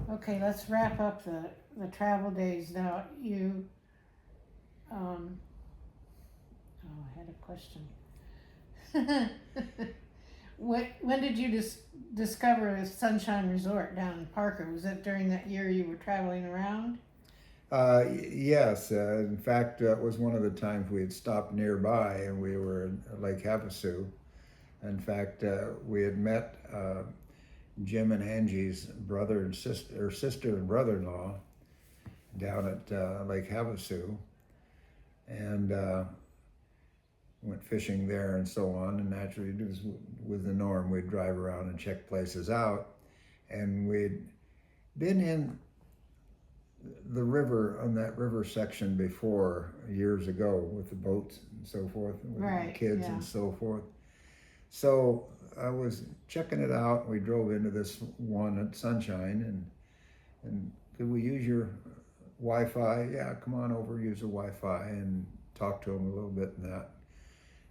Okay, let's wrap up the travel days now. Oh, I had a question. When did you discover Sunshine Resort down in Parker? Was it during that year you were traveling around? Yes, in fact, that was one of the times we had stopped nearby and we were in Lake Havasu. In fact, we had met Jim and Angie's brother and sister, or sister and brother-in-law down at Lake Havasu, and went fishing there and so on. And naturally, it was the norm. We'd drive around and check places out, and we'd been in the river on that river section before years ago with the boats and so forth, with Right, the kids yeah. and so forth. So I was checking it out. We drove into this one at Sunshine, and could we use your Wi-Fi? Yeah, come on over, use the Wi-Fi, and talk to them a little bit and that.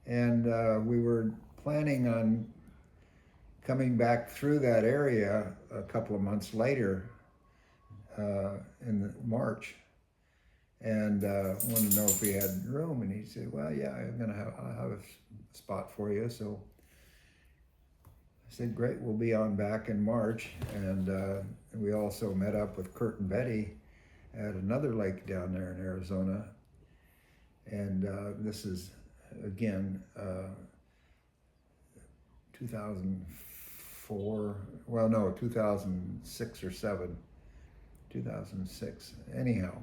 And we were planning on coming back through that area a couple of months later in March, and wanted to know if we had room. And he said, "Well, yeah, I'll have a spot for you." So I said, "Great, we'll be on back in March." And we also met up with Kurt and Betty at another lake down there in Arizona. And this is again 2004. Well, no, 2006 or 7. 2006. Anyhow,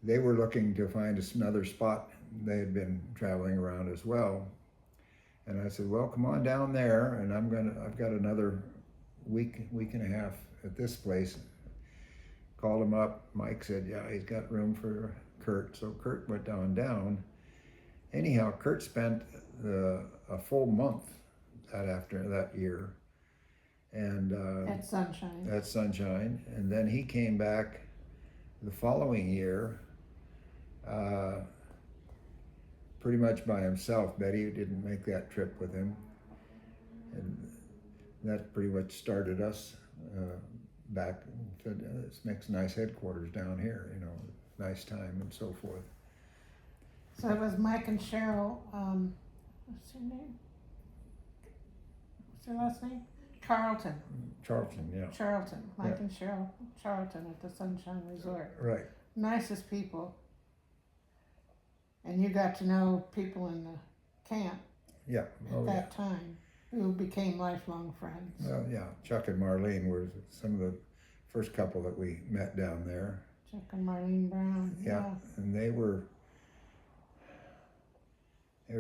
they were looking to find us another spot. They had been traveling around as well, and I said, "Well, come on down there, and I've got another week and a half at this place." Called him up. Mike said, "Yeah, he's got room for Kurt." So Kurt went down. Anyhow, Kurt spent a full month after that year. And At Sunshine. at Sunshine, and then he came back the following year, pretty much by himself. Betty didn't make that trip with him, and that pretty much started us back. Said, "This makes nice headquarters down here, nice time and so forth." So it was Mike and Cheryl, what's her name? What's her last name? Charlton. Charlton, yeah. Charlton. Mike Yeah. and Cheryl Charlton at the Sunshine Resort. Right. Nicest people. And you got to know people in the camp Yeah. at that time who became lifelong friends. Well, yeah. Chuck and Marlene were some of the first couple that we met down there. Chuck and Marlene Brown. Yeah. And they were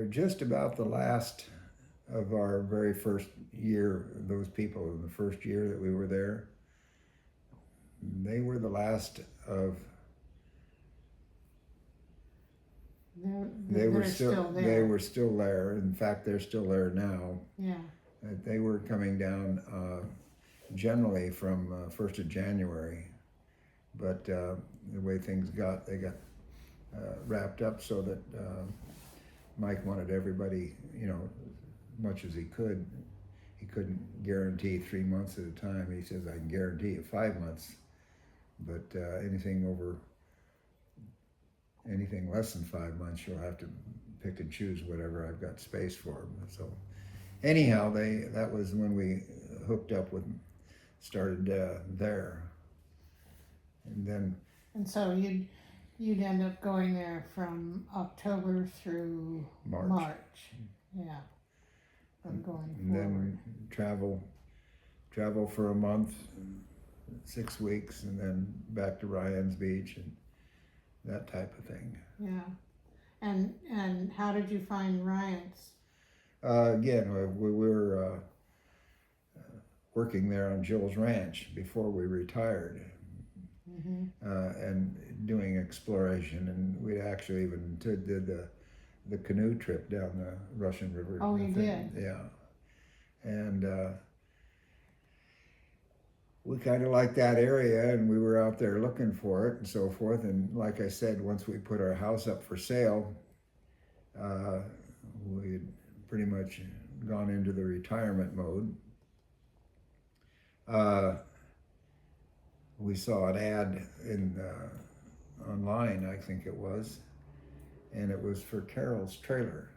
just about the last of our very first year. Those people in the first year that we were there, they were the last of. They were still there. They were still there. In fact, they're still there now. Yeah. They were coming down generally from 1st of January, but the way things they got wrapped up so that Mike wanted everybody, much as he could. He couldn't guarantee 3 months at a time. He says, "I can guarantee you 5 months, but anything less than 5 months, you'll have to pick and choose whatever I've got space for." So anyhow, that was when we hooked up with, started there. And so you'd end up going there from October through March. Yeah. From going and forward. then travel for a month, 6 weeks, and then back to Ryan's Beach and that type of thing. Yeah. And how did you find Ryan's? Again, we were working there on Jill's Ranch before we retired. Mm-hmm. And doing exploration, and we actually even did the canoe trip down the Russian River. Oh, you did? Yeah. And we kind of liked that area, and we were out there looking for it and so forth. And like I said, once we put our house up for sale, we had pretty much gone into the retirement mode. we saw an ad in online, I think it was, and it was for Carol's trailer.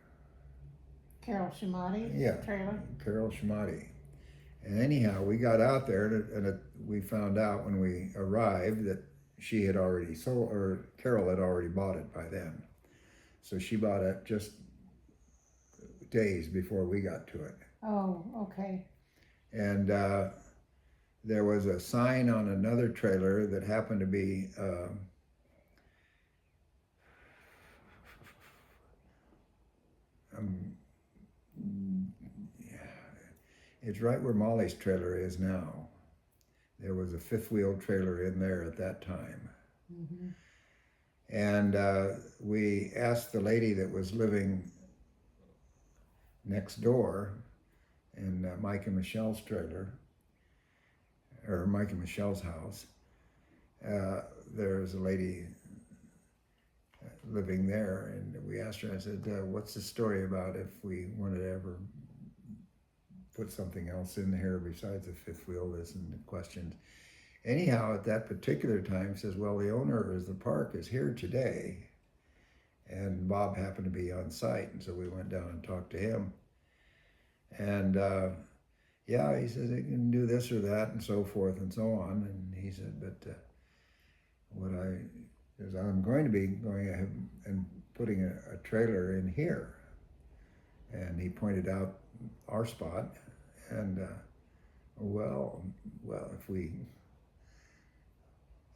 Carol Shamati's Yeah. trailer? Carol Shamati. And anyhow, we got out there, and we found out when we arrived that she had already sold, or Carol had already bought it by then. So she bought it just days before we got to it. Oh, okay. And there was a sign on another trailer that happened to be it's right where Molly's trailer is now. There was a fifth wheel trailer in there at that time. Mm-hmm. And we asked the lady that was living next door in Mike and Michelle's trailer, or Mike and Michelle's house. There's a lady living there, and we asked her, I said, what's the story about if we wanted to ever put something else in here besides the fifth wheel? This and the questions. Anyhow, at that particular time, says, well, the owner of the park is here today, and Bob happened to be on site, and so we went down and talked to him. And yeah, he says they can do this or that and so forth and so on. And he said, but I'm going to be going ahead and putting a trailer in here. And he pointed out our spot, and well,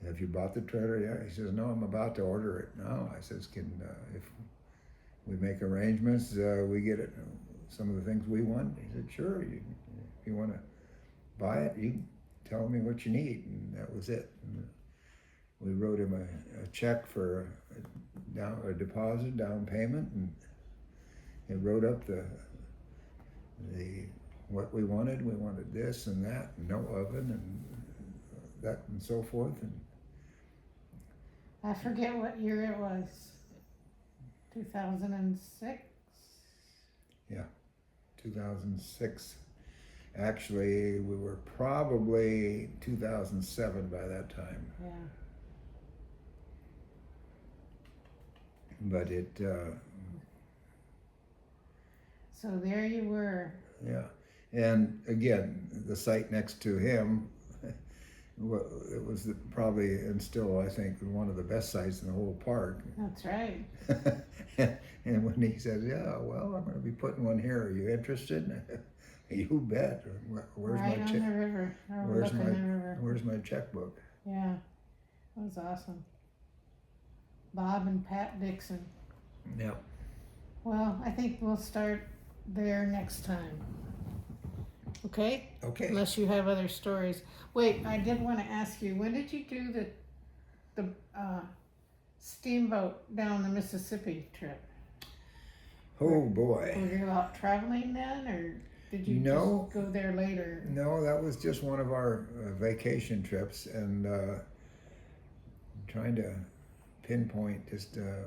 have you bought the trailer yet? He says, no, I'm about to order it now. I says, if we make arrangements, we get it, some of the things we want? He said, sure, if you want to buy it, you tell me what you need. And that was it. And we wrote him a check for a deposit, down payment, and he wrote up the what we wanted. We wanted this and that, and no oven and that and so forth. And I forget what year it was. 2006? Yeah, 2006. Actually, we were probably 2007 by that time. Yeah. But it, so there you were. yeah. And again, the site next to him, it was probably, and still I think, one of the best sites in the whole park. That's right. And when he says, yeah, well, I'm going to be putting one here, are you interested? You bet. Where's right my on check? the river. Where's the river. Where's my checkbook? Yeah, that was awesome. Bob and Pat Dixon. Yeah. Well, I think we'll start there next time. Okay? Okay. Unless you have other stories. Wait, I did want to ask you, when did you do the steamboat down the Mississippi trip? Oh boy. Were you out traveling then, or did you No. just go there later? No, that was just one of our vacation trips, and trying to pinpoint just by date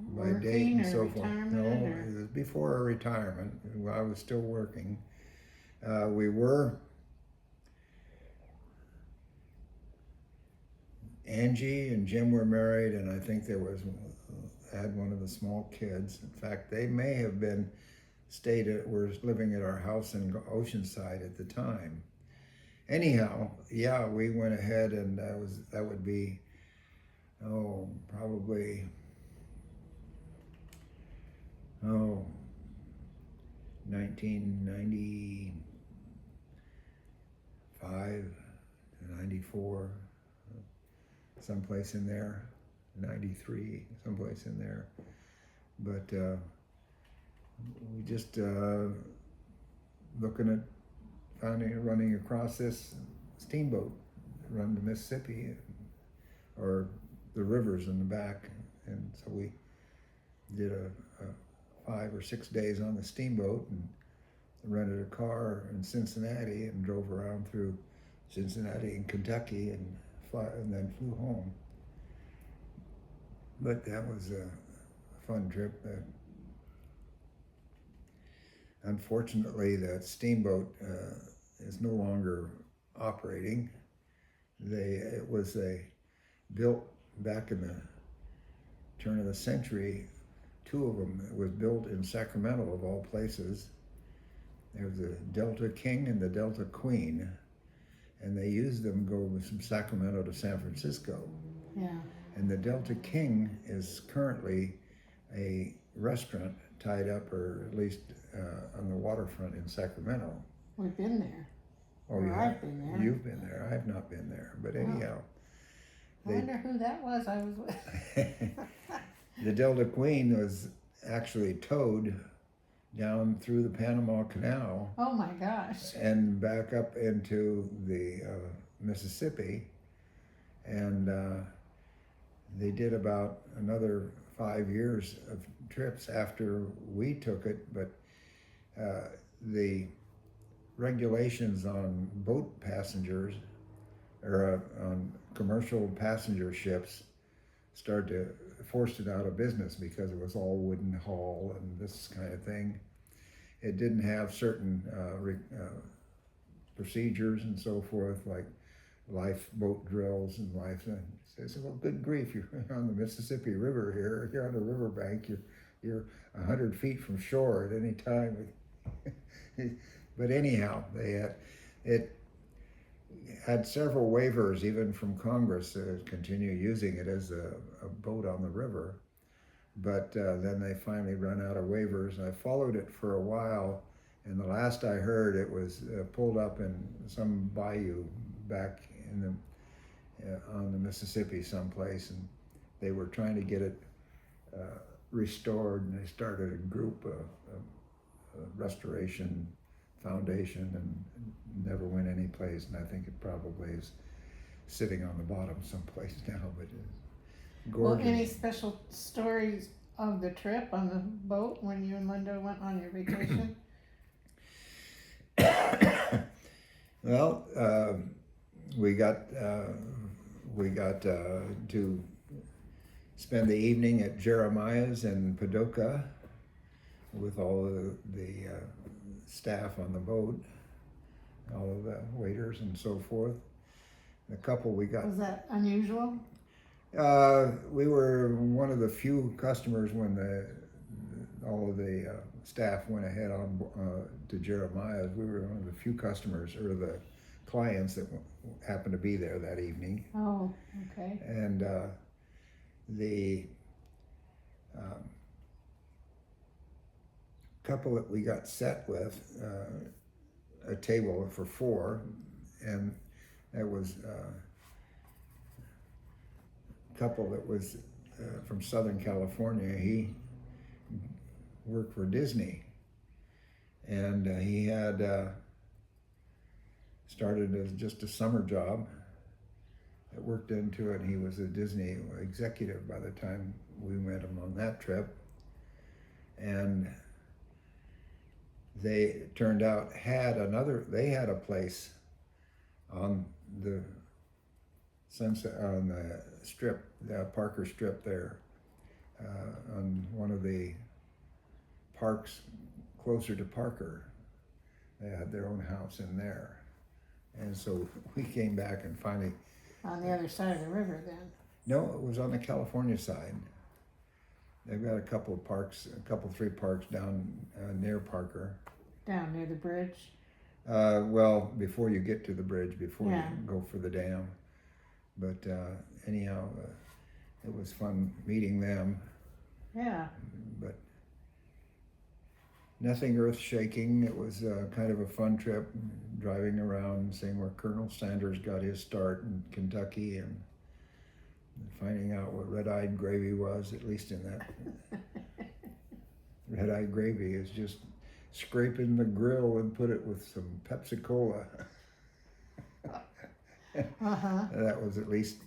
Working and or so forth. No, retirement, it was before our retirement. I was still working. We were. Angie and Jim were married, and I think had one of the small kids. In fact, they may have were living at our house in Oceanside at the time. Anyhow, yeah, we went ahead, and that would be, probably, 1995 to 94. Someplace in there, 93, someplace in there. But we just running across this steamboat, run the Mississippi, or the rivers in the back. And so we did a 5 or 6 days on the steamboat and rented a car in Cincinnati and drove around through Cincinnati and Kentucky and then flew home. But that was a fun trip. Unfortunately, that steamboat is no longer operating. It was built back in the turn of the century. Two of them. It was built in Sacramento, of all places. There was the Delta King and the Delta Queen, and they used them to go from Sacramento to San Francisco. Yeah. And the Delta King is currently a restaurant tied up, or at least on the waterfront in Sacramento. We've been there. Oh, Or you I've have? been there. You've been there. I have not been there. But anyhow. I wonder who that was I was with. The Delta Queen was actually towed down through the Panama Canal Oh my gosh. and back up into the Mississippi. And they did about another 5 years of trips after we took it, but the regulations on boat passengers or on commercial passenger ships started to forced it out of business because it was all wooden hull and this kind of thing. It didn't have certain procedures and so forth, like lifeboat drills and life. And I said, well, good grief, you're on the Mississippi River here. You're on the riverbank. You're 100 feet from shore at any time. But anyhow, it had several waivers, even from Congress, to continue using it as a boat on the river. But then they finally run out of waivers. I followed it for a while, and the last I heard, it was pulled up in some bayou back in the on the Mississippi someplace, and they were trying to get it restored, and they started a group, a restoration foundation, and never went any place. And I think it probably is sitting on the bottom someplace now, but it's gorgeous. Well, any special stories of the trip on the boat when you and Linda went on your vacation? Well, we got to spend the evening at Jeremiah's in Paducah with all of the staff on the boat, all of the waiters and so forth. The couple we got. Was that unusual? We were one of the few customers when all of the staff went ahead on to Jeremiah's. We were one of the few customers, or the clients, that happened to be there that evening. Oh, okay. And the couple that we got set with, a table for four, and that was a couple that was from Southern California. He worked for Disney, and he had started as just a summer job. It worked into it, and he was a Disney executive by the time we met him on that trip. And they turned out they had a place on the Sunset, on the strip, the Parker Strip there, on one of the parks closer to Parker. They had their own house in there. And so we came back and finally... On the other side of the river then? No, it was on the California side. They've got a couple of parks, three parks down near Parker. Down near the bridge? Well, before you get to the bridge, before Yeah. you go for the dam. But anyhow, it was fun meeting them. Yeah. But nothing earth-shaking. It was kind of a fun trip, driving around, seeing where Colonel Sanders got his start in Kentucky, and finding out what red-eyed gravy was, at least in that. Red-eyed gravy is just scraping the grill and put it with some Pepsi-Cola. Uh-huh. That was at least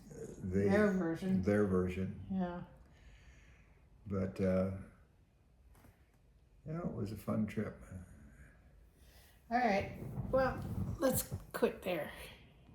Their version. Their version. Yeah. But yeah, it was a fun trip. All right. Well, let's quit there.